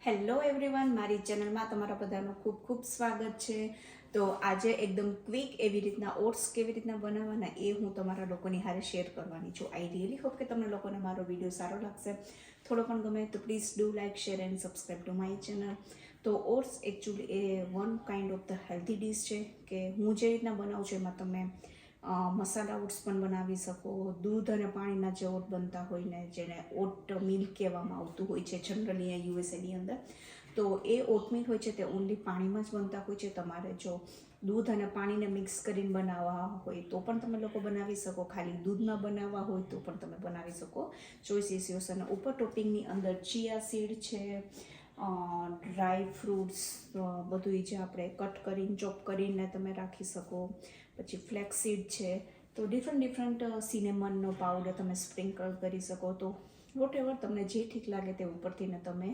Hello everyone, મારી ચેનલમાં તમારા બધાનું ખૂબ ખૂબ સ્વાગત છે. તો આજે એકદમ ક્વિક એવી રીતના ઓટ્સ કેવી રીતના બનાવવાના એ હું તમારા લોકોની હારે શેર કરવાની છું. આઈ રિયલી હોપ કે તમને લોકોને મારો વિડીયો સારો લાગશે. થોડો પણ ગમે તો please do like, share and subscribe to my channel. તો ઓટ્સ એકચ્યુઅલી એ one kind of the healthy dish છે કે હું જે રીતના બનાવું છું એમાં તમે મસાલા ઓટ્સ પણ બનાવી શકો. દૂધ અને પાણીના જે ઓટ બનતા હોય ને, જેને ઓટ મિલ્ક કહેવામાં આવતું હોય છે જનરલી અહીંયા યુએસએની અંદર, તો એ ઓટમીલ હોય છે તે ઓનલી પાણીમાં જ બનતા હોય છે. તમારે જો દૂધ અને પાણીને મિક્સ કરીને બનાવવા હોય તો પણ તમે લોકો બનાવી શકો, ખાલી દૂધમાં બનાવવા હોય તો પણ તમે બનાવી શકો. Choice is yours. અને ઉપર ટોપિંગની અંદર ચિયા સીડ છે, ડ્રાય ફ્રૂટ્સ બધું જે આપણે કટ કરીને ચોપ કરીને તમે રાખી શકો. પછી ફ્લેક્સ સીડ છે. તો ડિફરન્ટ સિનેમનનો પાવડર તમે સ્પ્રિંકલ કરી શકો. તો વોટ એવર તમને જે ઠીક લાગે તે ઉપરથી ને તમે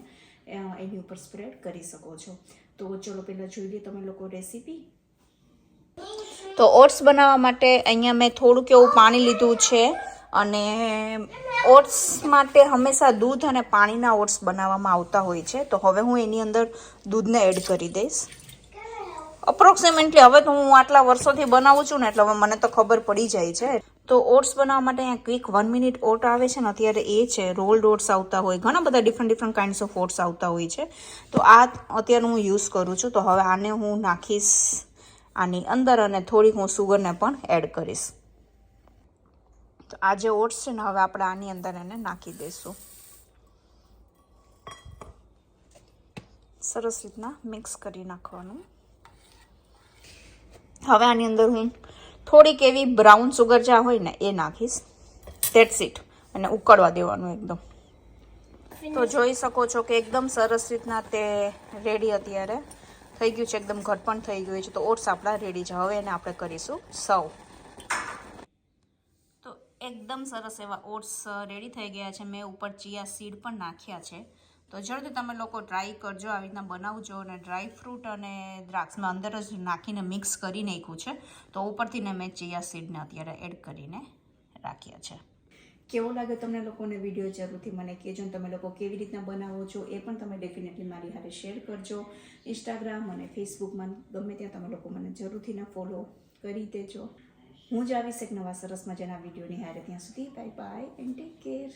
એની ઉપર સ્પ્રેડ કરી શકો છો. તો ચલો પહેલાં જોઈ લઈએ તમે લોકો રેસીપી. તો ઓટ્સ બનાવવા માટે અહીંયા મેં થોડુંક એવું પાણી લીધું છે. અને ઓટ્સ માટે હંમેશા દૂધ અને પાણીના ઓટ્સ બનાવવામાં આવતા હોય છે. તો હવે હું એની અંદર દૂધને એડ કરી દઈશ. અપ્રોક્સિમેટલી હવે તો હું આટલા વર્ષોથી બનાવું છું ને એટલે હવે મને તો ખબર પડી જાય છે. તો ઓટ્સ બનાવવા માટે અહીંયા ક્વિક 1 મિનિટ ઓટ આવે છે ને, અત્યારે એ છે. રોલ્ડ ઓટ્સ આવતા હોય, ઘણા બધા ડિફરન્ટ કાઇન્ડ્સ ઓફ ઓટ્સ આવતા હોય છે. તો આ અત્યારે હું યુઝ કરું છું. તો હવે આને હું નાખીશ આની અંદર અને થોડીક હું સુગરને પણ એડ કરીશ. તો આ જે ઓટ્સ છે ને હવે આપણે આની અંદર એને નાખી દઈશું. સરસ રીતના મિક્સ કરી નાખવાનું. હવે આની અંદર હું થોડીક એવી બ્રાઉન સુગર જ્યાં હોય ને એ નાખીશ. That's it. અને ઉકળવા દેવાનું એકદમ. તો જોઈ શકો છો કે એકદમ સરસ રીતના તે રેડી અત્યારે થઈ ગયું છે. એકદમ ઘટ પણ થઈ ગયું છે. તો ઓટ્સ આપણા રેડી છે. હવે એને આપણે કરીશું સર્વ. તો એકદમ સરસ એવા ઓટ્સ રેડી થઈ ગયા છે. મેં ઉપર ચિયા સીડ પણ નાખ્યા છે. તો જલ્દી તમે લોકો ટ્રાય કરજો, આવી રીતના બનાવજો. અને ડ્રાય ફ્રૂટ અને દ્રાક્ષમાં અંદર જ નાખીને મિક્સ કરી નાખ્યું છે. તો ઉપરથી ને મેં ચિયા સીડને અત્યારે એડ કરીને રાખ્યા છે. કેવો લાગે તમને લોકોને વિડીયો જરૂરથી મને કહેજો. તમે લોકો કેવી રીતના બનાવો છો એ પણ તમે ડેફિનેટલી મારી હારે શેર કરજો. ઇન્સ્ટાગ્રામ અને ફેસબુકમાં ગમે ત્યાં તમે લોકો મને જરૂરથી ફોલો કરી દેજો. હું જ આવીશ એક નવા સરસ મજાના વિડીયોની હારે. ત્યાં સુધી bye bye and take care.